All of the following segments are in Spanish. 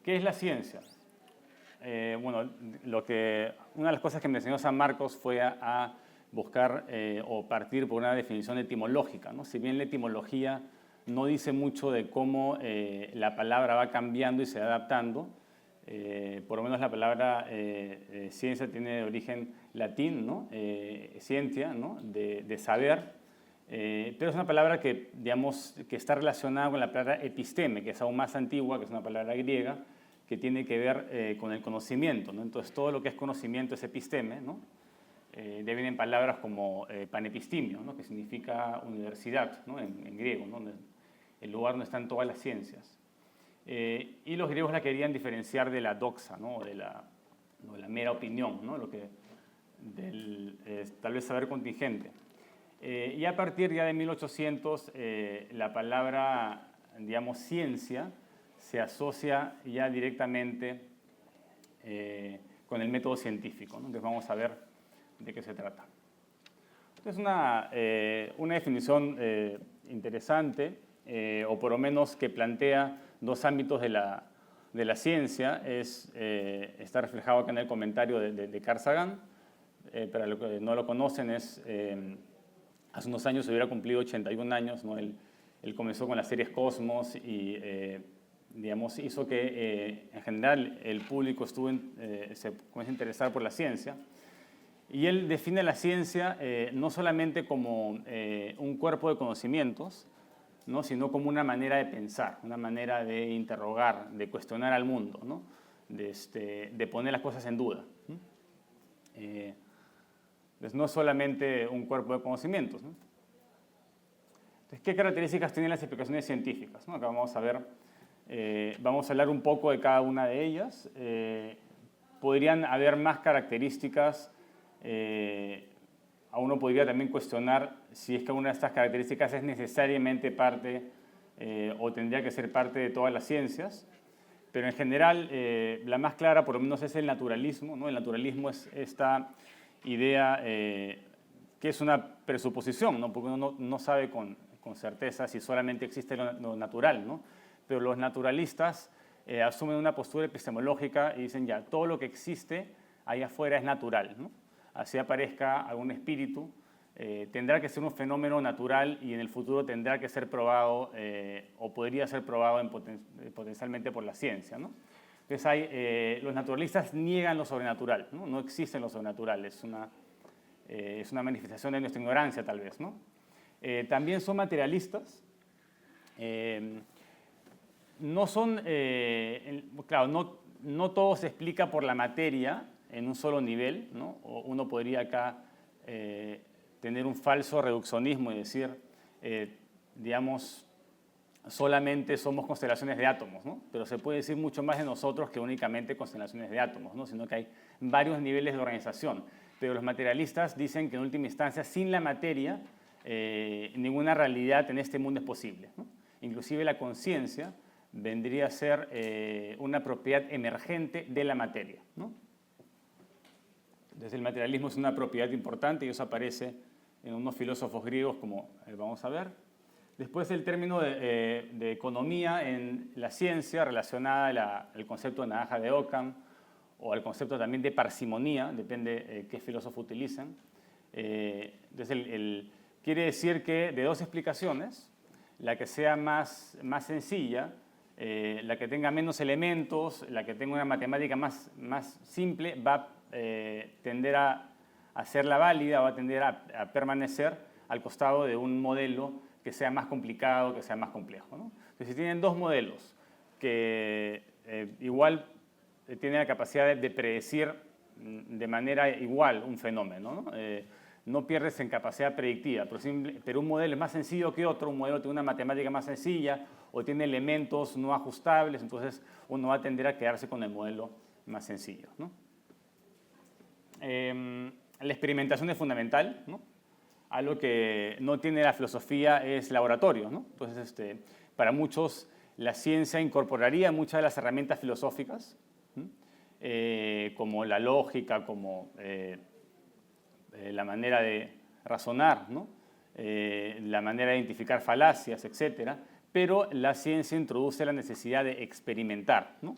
¿Qué es la ciencia? Bueno, una de las cosas que me enseñó San Marcos fue a buscar o partir por una definición etimológica, ¿no? Si bien la etimología no dice mucho de cómo la palabra va cambiando y se va adaptando, por lo menos la palabra ciencia tiene de origen latín, ¿no? Scientia, ¿no? De saber, pero es una palabra que, digamos, que está relacionada con la palabra episteme, que es aún más antigua, que es una palabra griega, que tiene que ver con el conocimiento, ¿no? Entonces, todo lo que es conocimiento es episteme, ¿no? De ahí vienen palabras como panepistimio, ¿no? Que significa universidad, ¿no? En griego, ¿no? El lugar donde están todas las ciencias. Y los griegos la querían diferenciar de la doxa, ¿no? De la mera opinión, ¿no? Tal vez saber contingente. Y a partir ya de 1800, la palabra, digamos, ciencia, se asocia ya directamente con el método científico, ¿no? Entonces vamos a ver de qué se trata. Entonces una definición interesante, o por lo menos que plantea dos ámbitos de la ciencia, está reflejado acá en el comentario de Carl Sagan. Para los que no lo conocen, hace unos años se hubiera cumplido 81 años, ¿no? Él comenzó con las series Cosmos y digamos, hizo que en general el público se comience a interesar por la ciencia. Y él define la ciencia no solamente como un cuerpo de conocimientos, ¿no? Sino como una manera de pensar, una manera de interrogar, de cuestionar al mundo, ¿no? De poner las cosas en duda. Entonces, no solamente un cuerpo de conocimientos, ¿no? Entonces, ¿qué características tienen las explicaciones científicas? ¿No? Acá vamos a hablar un poco de cada una de ellas. Podrían haber más características. A uno podría también cuestionar si es que una de estas características es necesariamente parte o tendría que ser parte de todas las ciencias. Pero en general, la más clara por lo menos es el naturalismo, ¿no? El naturalismo es esta idea que es una presuposición, ¿no? Porque uno no sabe con certeza si solamente existe lo natural, ¿no? Pero los naturalistas asumen una postura epistemológica y dicen ya, todo lo que existe ahí afuera es natural, ¿no? Así aparezca algún espíritu, tendrá que ser un fenómeno natural y en el futuro tendrá que ser probado o podría ser probado potencialmente por la ciencia, ¿no? Entonces los naturalistas niegan lo sobrenatural, ¿no? No existe lo sobrenatural, es una manifestación de nuestra ignorancia tal vez, ¿no? También son materialistas. No son, claro, no todo se explica por la materia en un solo nivel, ¿no? O uno podría acá tener un falso reduccionismo y decir, digamos, solamente somos constelaciones de átomos, ¿no? Pero se puede decir mucho más de nosotros que únicamente constelaciones de átomos, ¿no? Sino que hay varios niveles de organización. Pero los materialistas dicen que en última instancia, sin la materia, ninguna realidad en este mundo es posible, ¿no? Inclusive la conciencia vendría a ser una propiedad emergente de la materia, ¿no? Entonces el materialismo es una propiedad importante y eso aparece en unos filósofos griegos como vamos a ver. Después el término de economía en la ciencia relacionada al concepto de navaja de Occam o al concepto también de parsimonía, depende qué filósofo utilicen. Entonces quiere decir que de dos explicaciones, la que sea más sencilla, la que tenga menos elementos, la que tenga una matemática más simple, va a tender a hacerla válida, va a tender a permanecer al costado de un modelo que sea más complicado, que sea más complejo, ¿no? Entonces, si tienen dos modelos que igual tienen la capacidad de predecir de manera igual un fenómeno, ¿no? No pierdes en capacidad predictiva, pero un modelo es más sencillo que otro, un modelo tiene una matemática más sencilla o tiene elementos no ajustables, entonces uno va a tender a quedarse con el modelo más sencillo, ¿no? La experimentación es fundamental, ¿no? Algo que no tiene la filosofía es laboratorio, ¿no? Entonces, para muchos la ciencia incorporaría muchas de las herramientas filosóficas, como la lógica, como la manera de razonar, ¿no? La manera de identificar falacias, etc. Pero la ciencia introduce la necesidad de experimentar, ¿no?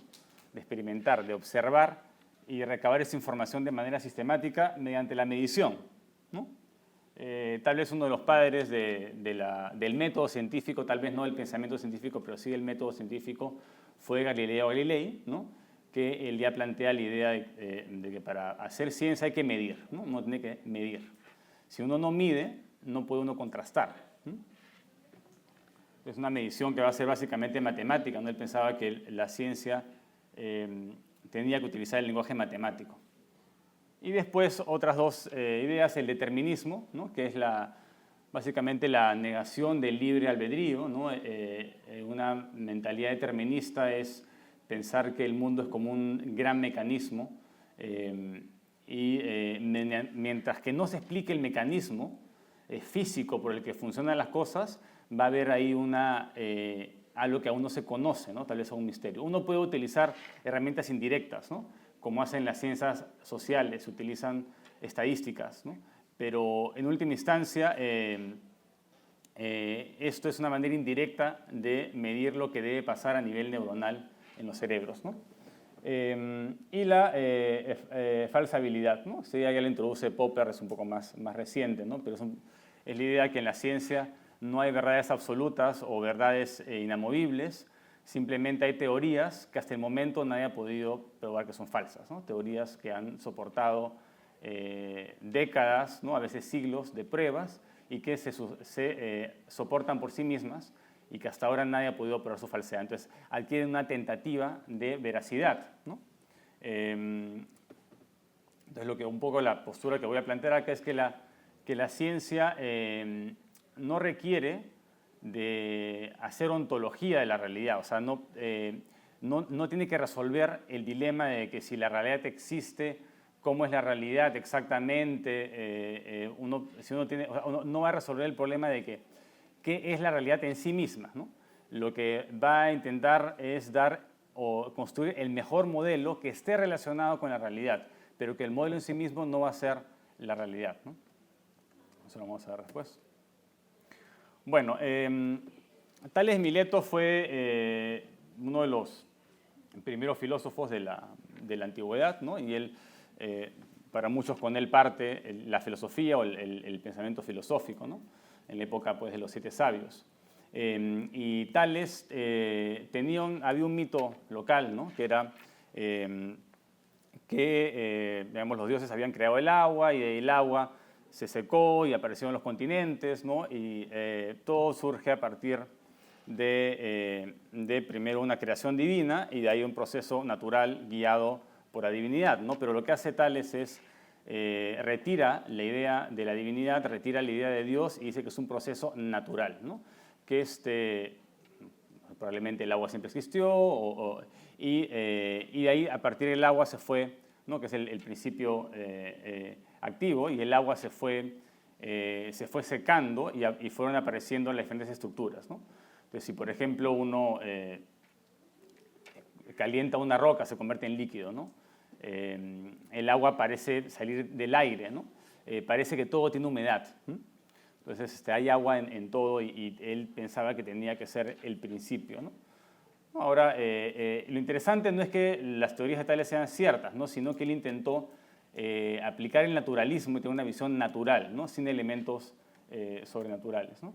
de experimentar, de observar y recabar esa información de manera sistemática mediante la medición, ¿no? Tal vez uno de los padres del método científico, tal vez no del pensamiento científico, pero sí del método científico, fue Galileo Galilei, ¿no? Que él ya plantea la idea de que para hacer ciencia hay que medir, ¿no? Uno tiene que medir. Si uno no mide, no puede uno contrastar, ¿no? Es una medición que va a ser básicamente matemática, ¿no? Él pensaba que la ciencia tenía que utilizar el lenguaje matemático. Y después otras dos ideas, el determinismo, ¿no? Que es básicamente la negación del libre albedrío, ¿no? Una mentalidad determinista es pensar que el mundo es como un gran mecanismo mientras que no se explique el mecanismo físico por el que funcionan las cosas, va a haber ahí algo que aún no se conoce, ¿no? Tal vez un misterio. Uno puede utilizar herramientas indirectas, ¿no? Como hacen las ciencias sociales, se utilizan estadísticas, ¿no? Pero en última instancia, esto es una manera indirecta de medir lo que debe pasar a nivel neuronal en los cerebros, ¿no? Y la falsabilidad, ¿no? Sí, ya la introduce Popper, es un poco más reciente, ¿no? Pero es la idea que en la ciencia no hay verdades absolutas o verdades inamovibles, simplemente hay teorías que hasta el momento nadie ha podido probar que son falsas, ¿no? Teorías que han soportado décadas, ¿no? A veces siglos de pruebas y que se soportan por sí mismas y que hasta ahora nadie ha podido probar su falsedad. Entonces, adquieren una tentativa de veracidad, ¿no? Entonces, un poco la postura que voy a plantear acá es que la ciencia no requiere de hacer ontología de la realidad, o sea, no tiene que resolver el dilema de que si la realidad existe, cómo es la realidad exactamente, no va a resolver el problema de qué es la realidad en sí misma, ¿no? Lo que va a intentar es dar o construir el mejor modelo que esté relacionado con la realidad, pero que el modelo en sí mismo no va a ser la realidad, ¿no? Eso lo vamos a ver después. Bueno, Tales Mileto fue uno de los primeros filósofos de la antigüedad, ¿no? Y él, para muchos con él parte la filosofía o el pensamiento filosófico, ¿no? En la época, pues, de los 7 sabios. Y Tales había un mito local, ¿no? Que era digamos, los dioses habían creado el agua y del agua se secó y aparecieron los continentes, ¿no? Y todo surge a partir de primero una creación divina y de ahí un proceso natural guiado por la divinidad, ¿no? Pero lo que hace Tales es retira la idea de la divinidad, retira la idea de Dios y dice que es un proceso natural, ¿no? Que probablemente el agua siempre existió y de ahí a partir del agua se fue, ¿no? Que es el principio activo, y el agua se fue secando y fueron apareciendo las diferentes estructuras, ¿no? Entonces, si por ejemplo uno calienta una roca, se convierte en líquido, ¿no? El agua parece salir del aire, ¿no? Parece que todo tiene humedad, ¿no? Entonces hay agua en todo y él pensaba que tenía que ser el principio, ¿no? Ahora, lo interesante no es que las teorías de Tales sean ciertas, ¿no? Sino que él intentó aplicar el naturalismo y tener una visión natural, ¿no? Sin elementos sobrenaturales, ¿no?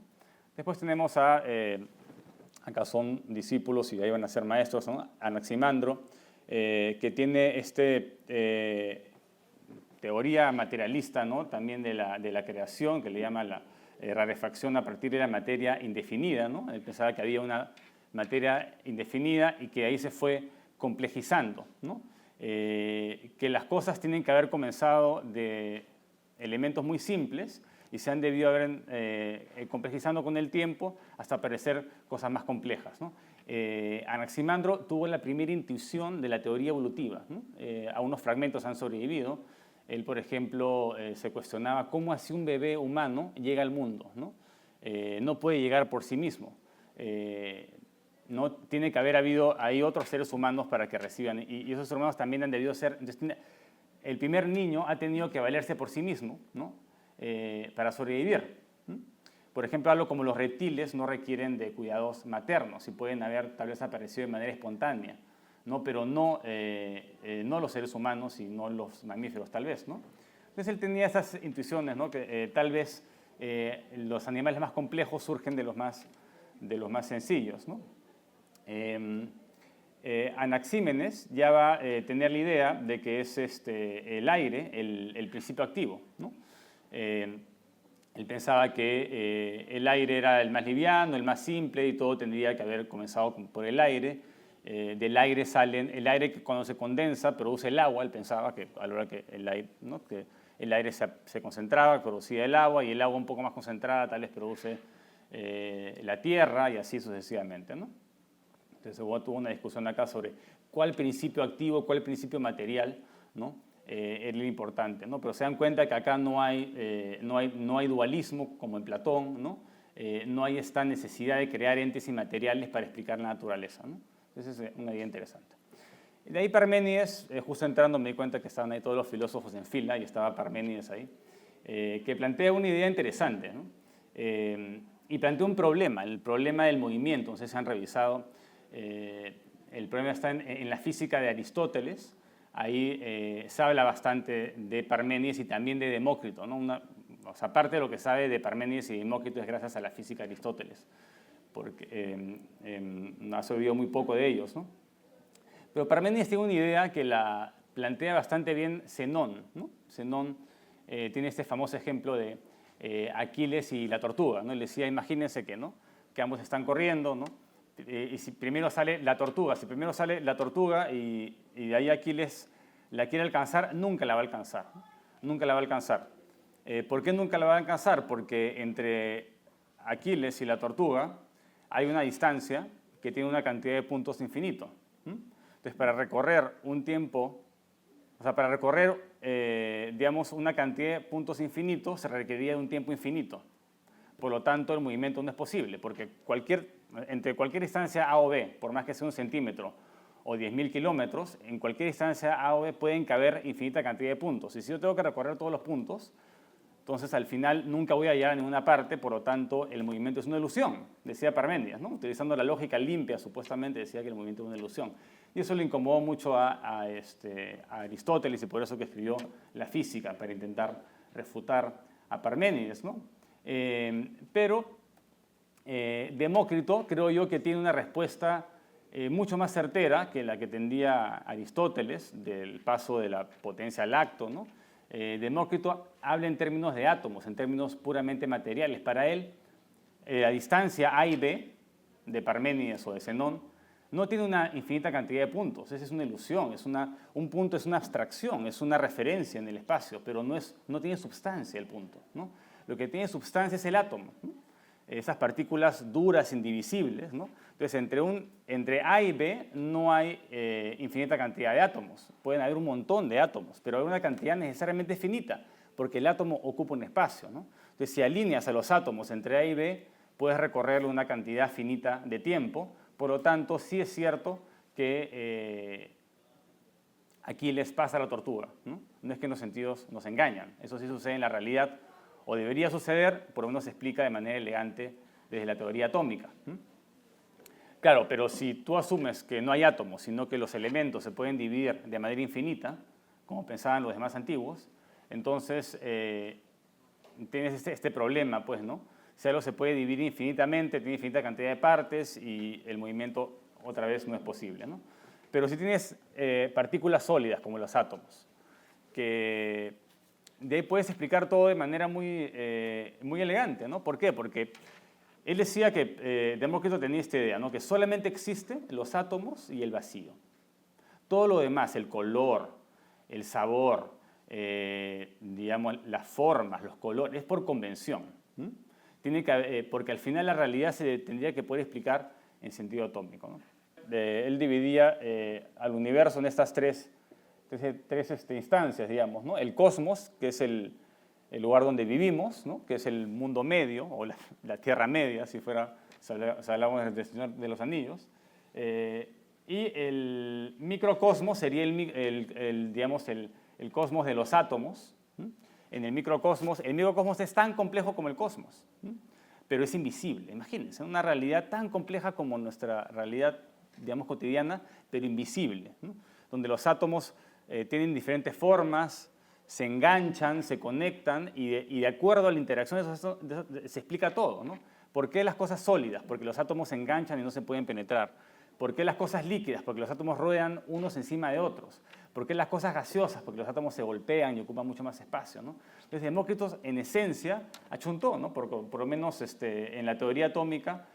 Después tenemos acá son discípulos y ahí van a ser maestros, ¿no? Anaximandro, que tiene teoría materialista, ¿no? También de la creación, que le llama la rarefacción a partir de la materia indefinida, ¿no? Él pensaba que había una materia indefinida y que ahí se fue complejizando, ¿no? Que las cosas tienen que haber comenzado de elementos muy simples y se han debido haber complejizando con el tiempo hasta aparecer cosas más complejas, ¿no? Anaximandro tuvo la primera intuición de la teoría evolutiva, ¿no? Algunos fragmentos han sobrevivido. Él, por ejemplo, se cuestionaba cómo así un bebé humano llega al mundo, ¿no? No puede llegar por sí mismo. No tiene que haber habido ahí otros seres humanos para que reciban, y esos seres humanos también han debido ser. El primer niño ha tenido que valerse por sí mismo, ¿no? Para sobrevivir. Por ejemplo, algo como los reptiles no requieren de cuidados maternos y pueden haber tal vez aparecido de manera espontánea, ¿no? Pero no, no los seres humanos y no los mamíferos, tal vez, ¿no? Entonces él tenía esas intuiciones, ¿no? Que tal vez los animales más complejos surgen de los más sencillos, ¿no? Anaxímenes ya va a tener la idea de que es el aire el principio activo, ¿no? Él pensaba que el aire era el más liviano, el más simple y todo tendría que haber comenzado por el aire. Del aire salen, el aire que cuando se condensa produce el agua. Él pensaba que a la hora que el aire, ¿no? Que el aire se concentraba, producía el agua, y el agua un poco más concentrada tal vez produce la tierra y así sucesivamente, ¿no? Entonces tuvo una discusión acá sobre cuál principio activo, cuál principio material, ¿no? Es lo importante, ¿no? Pero se dan cuenta que acá no hay dualismo como en Platón, ¿no? No hay esta necesidad de crear entes inmateriales para explicar la naturaleza, ¿no? Entonces es una idea interesante. Y de ahí Parménides, justo entrando me di cuenta que estaban ahí todos los filósofos en fila y estaba Parménides ahí, que plantea una idea interesante, ¿no? Y plantea un problema, el problema del movimiento. Entonces se han revisado, el problema está en la física de Aristóteles. Ahí se habla bastante de Parménides y también de Demócrito, ¿no? O sea, parte de lo que sabe de Parménides y Demócrito es gracias a la física de Aristóteles, porque ha oído muy poco de ellos, ¿no? Pero Parménides tiene una idea que la plantea bastante bien Zenón, ¿no? Zenón tiene este famoso ejemplo de Aquiles y la tortuga, ¿no? Él decía, imagínense que, ¿no? Que ambos están corriendo, ¿no? Y si primero sale la tortuga, y de ahí Aquiles la quiere alcanzar, nunca la va a alcanzar, ¿no? Nunca la va a alcanzar. ¿Por qué nunca la va a alcanzar? Porque entre Aquiles y la tortuga hay una distancia que tiene una cantidad de puntos infinito. Entonces, para recorrer un tiempo, o sea, para recorrer, digamos, una cantidad de puntos infinitos, se requeriría de un tiempo infinito. Por lo tanto, el movimiento no es posible, porque entre cualquier distancia A o B, por más que sea 1 centímetro o 10.000 kilómetros, en cualquier distancia A o B pueden caber infinita cantidad de puntos. Y si yo tengo que recorrer todos los puntos, entonces al final nunca voy a llegar a ninguna parte, por lo tanto el movimiento es una ilusión, decía Parménides, ¿no? Utilizando la lógica limpia, supuestamente decía que el movimiento es una ilusión. Y eso le incomodó mucho a Aristóteles, y por eso que escribió la física, para intentar refutar a Parménides, ¿no? Pero Demócrito creo yo que tiene una respuesta mucho más certera que la que tendía Aristóteles del paso de la potencia al acto, ¿no? Demócrito habla en términos de átomos, en términos puramente materiales. Para él, la distancia A y B de Parménides o de Zenón no tiene una infinita cantidad de puntos. Esa es una ilusión, un punto es una abstracción, es una referencia en el espacio, pero no tiene substancia el punto, ¿no? Lo que tiene substancia es el átomo, ¿no? Esas partículas duras, indivisibles, ¿no? Entonces, entre A y B no hay infinita cantidad de átomos. Pueden haber un montón de átomos, pero hay una cantidad necesariamente finita, porque el átomo ocupa un espacio, ¿no? Entonces, si alineas a los átomos entre A y B, puedes recorrerle una cantidad finita de tiempo. Por lo tanto, sí es cierto que aquí les pasa a la tortuga, ¿no? No es que los sentidos nos engañan, eso sí sucede en la realidad, o debería suceder, por lo menos se explica de manera elegante desde la teoría atómica. Claro, pero si tú asumes que no hay átomos, sino que los elementos se pueden dividir de manera infinita, como pensaban los demás antiguos, entonces tienes este problema, pues, ¿no? Si algo se puede dividir infinitamente, tiene infinita cantidad de partes y el movimiento otra vez no es posible, ¿no? Pero si tienes partículas sólidas como los átomos, que de ahí puedes explicar todo de manera muy elegante, ¿no? ¿Por qué? Porque él decía que Demócrito tenía esta idea, ¿no? Que solamente existen los átomos y el vacío. Todo lo demás, el color, el sabor, digamos, las formas, los colores, es por convención. Porque al final la realidad se tendría que poder explicar en sentido atómico, ¿no? Él dividía al universo en estas tres instancias, digamos, ¿no? El cosmos, que es el lugar donde vivimos, ¿no? Que es el mundo medio, o la Tierra Media, si hablamos del Señor de los Anillos. Y el microcosmos sería digamos, el cosmos de los átomos. En el microcosmos es tan complejo como el cosmos, pero es invisible. Imagínense, una realidad tan compleja como nuestra realidad digamos, cotidiana, pero invisible, ¿no? Donde los átomos tienen diferentes formas, se enganchan, se conectan y de acuerdo a la interacción se explica todo, ¿no? ¿Por qué las cosas sólidas? Porque los átomos se enganchan y no se pueden penetrar. ¿Por qué las cosas líquidas? Porque los átomos ruedan unos encima de otros. ¿Por qué las cosas gaseosas? Porque los átomos se golpean y ocupan mucho más espacio, ¿no? Entonces Demócrito, en esencia, achuntó, ¿no? Por lo menos en la teoría atómica,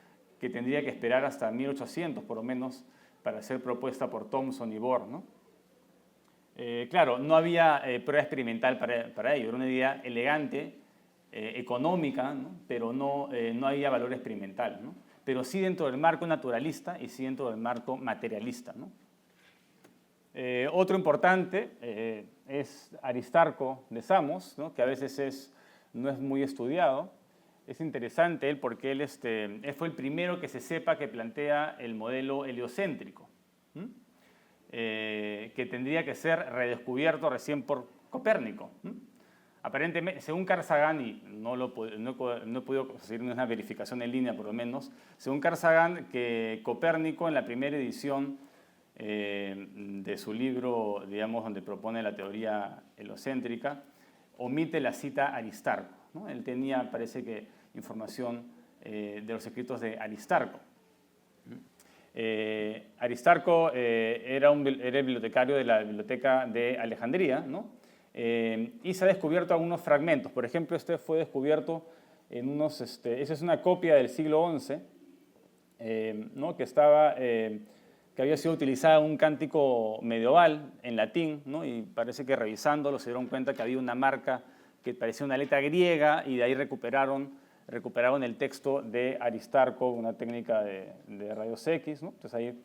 que tendría que esperar hasta 1800, por lo menos, para ser propuesta por Thomson y Bohr, ¿no? Claro, no había prueba experimental para ello, era una idea elegante, económica, ¿no? Pero no había valor experimental, ¿no? Pero sí dentro del marco naturalista y sí dentro del marco materialista, ¿no? Otro importante es Aristarco de Samos, ¿no? Que a veces no es muy estudiado. Es interesante él porque él fue el primero que se sepa que plantea el modelo heliocéntrico, que tendría que ser redescubierto recién por Copérnico. Aparentemente, según Carl Sagan, y no he podido conseguir una verificación en línea por lo menos, según Carl Sagan, que Copérnico en la primera edición de su libro, digamos, donde propone la teoría heliocéntrica, omite la cita Aristarco, ¿no? Él tenía, parece que, información de los escritos de Aristarco. Aristarco era el bibliotecario de la Biblioteca de Alejandría, ¿no? Y se ha descubierto algunos fragmentos. Por ejemplo, este fue descubierto en unos... esa es una copia del siglo XI, ¿no? Que había sido utilizada en un cántico medieval en latín, ¿no? Y parece que revisándolo se dieron cuenta que había una marca que parecía una letra griega y de ahí recuperaron el texto de Aristarco, una técnica de rayos X, ¿no? Entonces ahí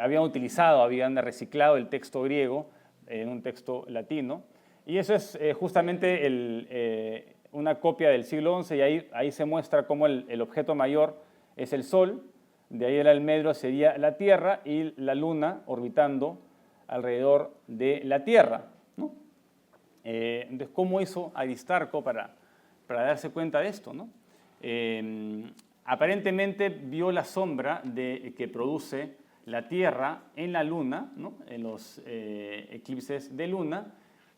habían reciclado el texto griego en un texto latino. Y eso es justamente una copia del siglo XI, y ahí se muestra cómo el objeto mayor es el Sol, de ahí el almendro sería la Tierra y la Luna orbitando alrededor de la Tierra, ¿no? Entonces, ¿cómo hizo Aristarco para darse cuenta de esto, ¿no? Aparentemente vio la sombra que produce la Tierra en la Luna, ¿no? En los eclipses de Luna,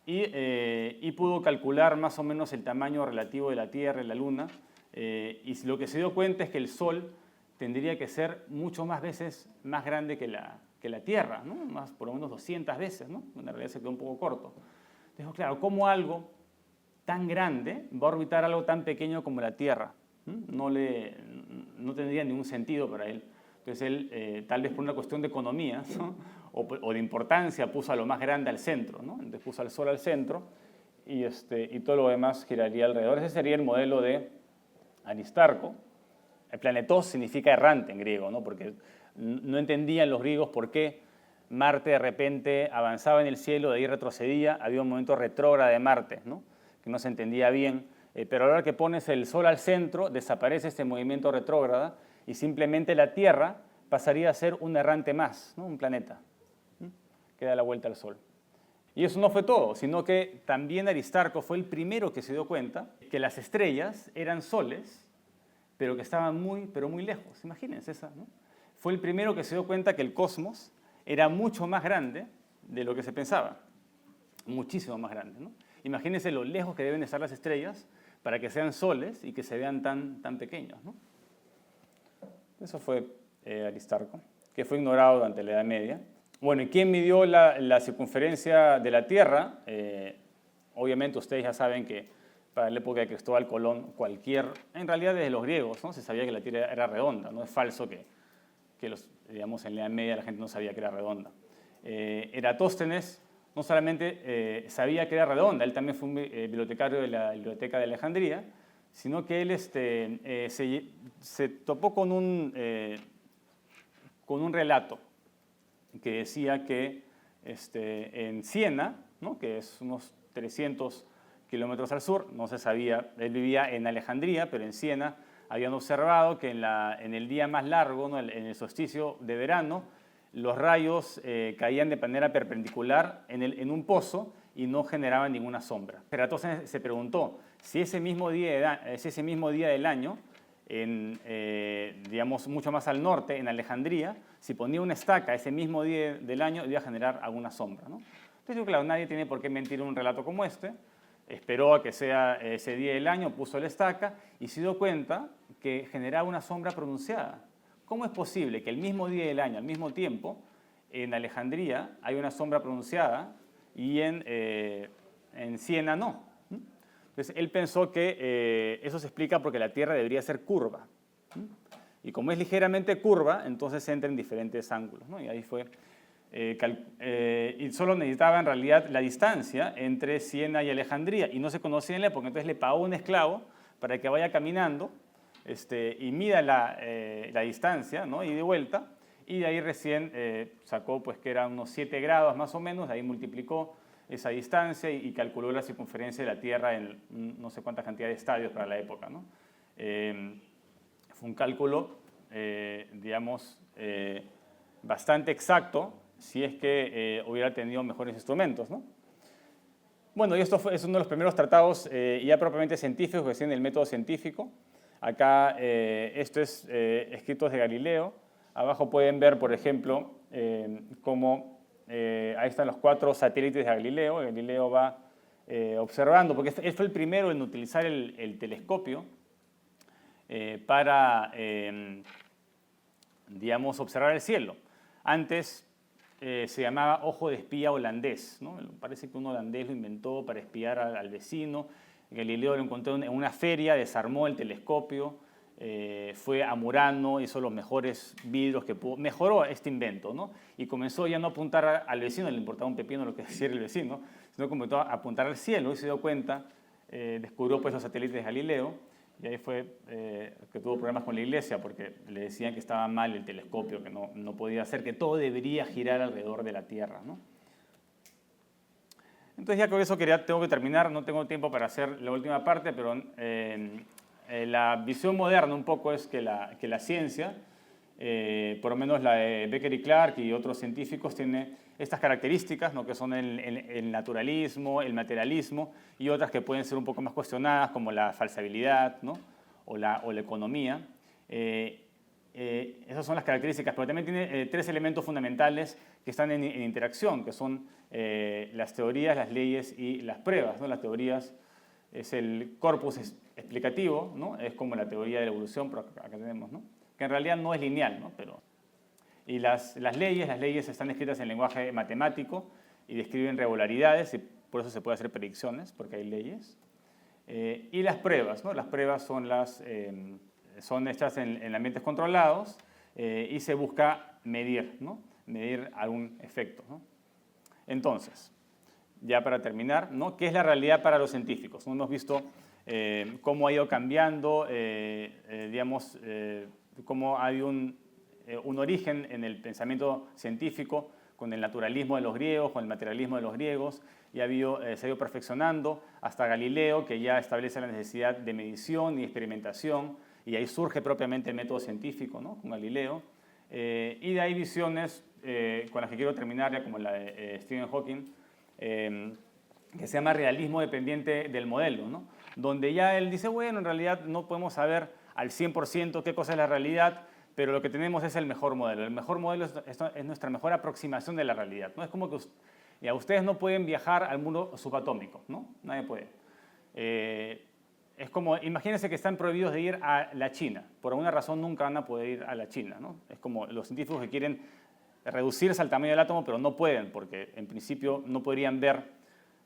y pudo calcular más o menos el tamaño relativo de la Tierra y la Luna, y lo que se dio cuenta es que el Sol tendría que ser mucho más veces más grande que la Tierra, ¿no? Por lo menos 200 veces, ¿no? En realidad se quedó un poco corto. Entonces, claro, ¿cómo algo tan grande va a orbitar algo tan pequeño como la Tierra? No tendría ningún sentido para él. Entonces él, tal vez por una cuestión de economía, ¿no? o de importancia, puso a lo más grande al centro, ¿no? Entonces puso al Sol al centro y todo lo demás giraría alrededor. Ese sería el modelo de Aristarco. El planetos significa errante en griego, ¿no? Porque no entendían los griegos por qué Marte de repente avanzaba en el cielo, de ahí retrocedía, había un movimiento retrógrado de Marte, ¿no? Que no se entendía bien, pero a la hora que pones el Sol al centro, desaparece este movimiento retrógrado y simplemente la Tierra pasaría a ser un errante más, ¿no? Un planeta, ¿no? Que da la vuelta al Sol. Y eso no fue todo, sino que también Aristarco fue el primero que se dio cuenta que las estrellas eran soles, pero que estaban muy, pero muy lejos. Imagínense esa, ¿no? Fue el primero que se dio cuenta que el cosmos era mucho más grande de lo que se pensaba, muchísimo más grande, ¿no? Imagínense lo lejos que deben estar las estrellas para que sean soles y que se vean tan pequeños, ¿no? Eso fue Aristarco, que fue ignorado durante la Edad Media. Bueno, ¿y quién midió la circunferencia de la Tierra? Obviamente ustedes ya saben que para la época de Cristóbal Colón, en realidad desde los griegos, ¿no? Se sabía que la Tierra era redonda, no es falso que digamos, en la Edad Media la gente no sabía que era redonda. Eratóstenes no solamente sabía que era redonda, él también fue un bibliotecario de la Biblioteca de Alejandría, sino que él se topó con un relato que decía que en Siena, ¿no? Que es unos 300 kilómetros al sur, no se sabía, él vivía en Alejandría, pero en Siena habían observado que en el día más largo, ¿no? En el solsticio de verano, los rayos caían de manera perpendicular en un pozo y no generaban ninguna sombra. Eratóstenes se preguntó si ese mismo día del año digamos, mucho más al norte, en Alejandría, si ponía una estaca ese mismo día del año, iba a generar alguna sombra, ¿no? Entonces, claro, nadie tiene por qué mentir en un relato como este. Esperó a que sea ese día del año, puso la estaca y se dio cuenta que generaba una sombra pronunciada. ¿Cómo es posible que el mismo día del año, al mismo tiempo, en Alejandría hay una sombra pronunciada y en Siena no? Entonces, él pensó que eso se explica porque la Tierra debería ser curva. Y como es ligeramente curva, entonces entra en diferentes ángulos, ¿no? Y ahí fue... y solo necesitaba en realidad la distancia entre Siena y Alejandría, y no se conocía en la época, entonces le pagó un esclavo para que vaya caminando y mida la distancia, ¿no? Y de vuelta, y de ahí recién sacó pues, que eran unos 7 grados más o menos, de ahí multiplicó esa distancia y calculó la circunferencia de la Tierra en no sé cuánta cantidad de estadios para la época, ¿no? Fue un cálculo, digamos, bastante exacto, si es que hubiera tenido mejores instrumentos, ¿no? Bueno, y esto es uno de los primeros tratados ya propiamente científicos que tiene el método científico. Acá esto es escritos de Galileo. Abajo pueden ver, por ejemplo, cómo ahí están los 4 satélites de Galileo. Galileo va observando, porque él fue el primero en utilizar el telescopio para, digamos, observar el cielo. Antes se llamaba ojo de espía holandés, ¿no? Parece que un holandés lo inventó para espiar al vecino. Galileo lo encontró en una feria, desarmó el telescopio, fue a Murano, hizo los mejores vidrios que pudo, mejoró este invento, ¿no? Y comenzó ya no a apuntar al vecino, le importaba un pepino lo que decía el vecino, sino comenzó a apuntar al cielo y se dio cuenta, descubrió pues los satélites de Galileo. Y ahí fue que tuvo problemas con la iglesia porque le decían que estaba mal el telescopio, que no podía hacer, que todo debería girar alrededor de la Tierra, ¿no? Entonces ya con eso tengo que terminar, no tengo tiempo para hacer la última parte, pero la visión moderna un poco es que la ciencia, por lo menos la de Becker y Clark y otros científicos, tiene estas características, ¿no? Que son el naturalismo, el materialismo y otras que pueden ser un poco más cuestionadas, como la falsabilidad, ¿no? o la economía. Esas son las características, pero también tiene 3 elementos fundamentales que están en interacción, que son las teorías, las leyes y las pruebas, ¿no? Las teorías es el corpus explicativo, ¿no? Es como la teoría de la evolución, pero acá tenemos, ¿no? Que en realidad no es lineal, ¿no? Y las leyes están escritas en lenguaje matemático y describen regularidades y por eso se puede hacer predicciones, porque hay leyes. Y las pruebas, ¿no? Las pruebas son hechas en ambientes controlados y se busca medir, ¿no? Medir algún efecto, ¿no? Entonces, ya para terminar, ¿no? ¿Qué es la realidad para los científicos? Hemos visto cómo ha ido cambiando, digamos, cómo hay un origen en el pensamiento científico con el naturalismo de los griegos, con el materialismo de los griegos, y se ha ido perfeccionando hasta Galileo, que ya establece la necesidad de medición y experimentación, y ahí surge propiamente el método científico, ¿no? Con Galileo. Y de ahí visiones con las que quiero terminar, ya como la de Stephen Hawking, que se llama realismo dependiente del modelo, ¿no? Donde ya él dice, bueno, en realidad no podemos saber al 100% qué cosa es la realidad, pero lo que tenemos es el mejor modelo. El mejor modelo es nuestra mejor aproximación de la realidad, ¿no? Es como que ustedes no pueden viajar al mundo subatómico, ¿no? Nadie puede. Es como, imagínense que están prohibidos de ir a la China. Por alguna razón nunca van a poder ir a la China, ¿no? Es como los científicos que quieren reducirse al tamaño del átomo, pero no pueden, porque en principio no podrían ver,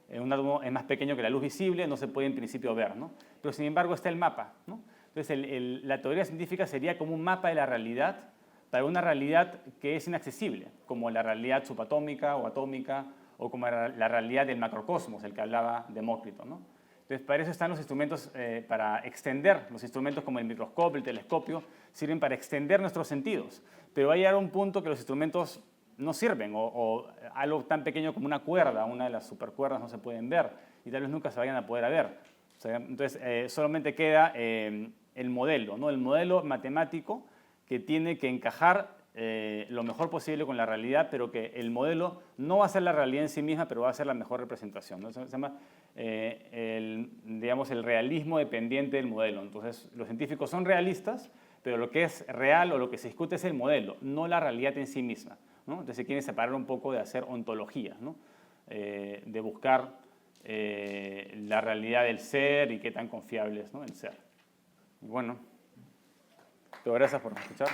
un átomo es más pequeño que la luz visible, no se puede en principio ver, ¿no? Pero sin embargo está el mapa, ¿no? Entonces la teoría científica sería como un mapa de la realidad para una realidad que es inaccesible, como la realidad subatómica o atómica, o como la realidad del macrocosmos, el que hablaba Demócrito, ¿no? Entonces, para eso están los instrumentos para extender. Los instrumentos como el microscopio, el telescopio, sirven para extender nuestros sentidos. Pero va a llegar a un punto que los instrumentos no sirven, o algo tan pequeño como una cuerda, una de las supercuerdas no se pueden ver, y tal vez nunca se vayan a poder ver. O sea, entonces, solamente queda el modelo, ¿no? El modelo matemático que tiene que encajar lo mejor posible con la realidad, pero que el modelo no va a ser la realidad en sí misma, pero va a ser la mejor representación, ¿no? Eso se llama, digamos, el realismo dependiente del modelo. Entonces, los científicos son realistas, pero lo que es real o lo que se discute es el modelo, no la realidad en sí misma, ¿no? Entonces, se quiere separar un poco de hacer ontología, ¿no? De buscar la realidad del ser y qué tan confiable es, ¿no?, el ser. Y bueno, gracias por escuchar.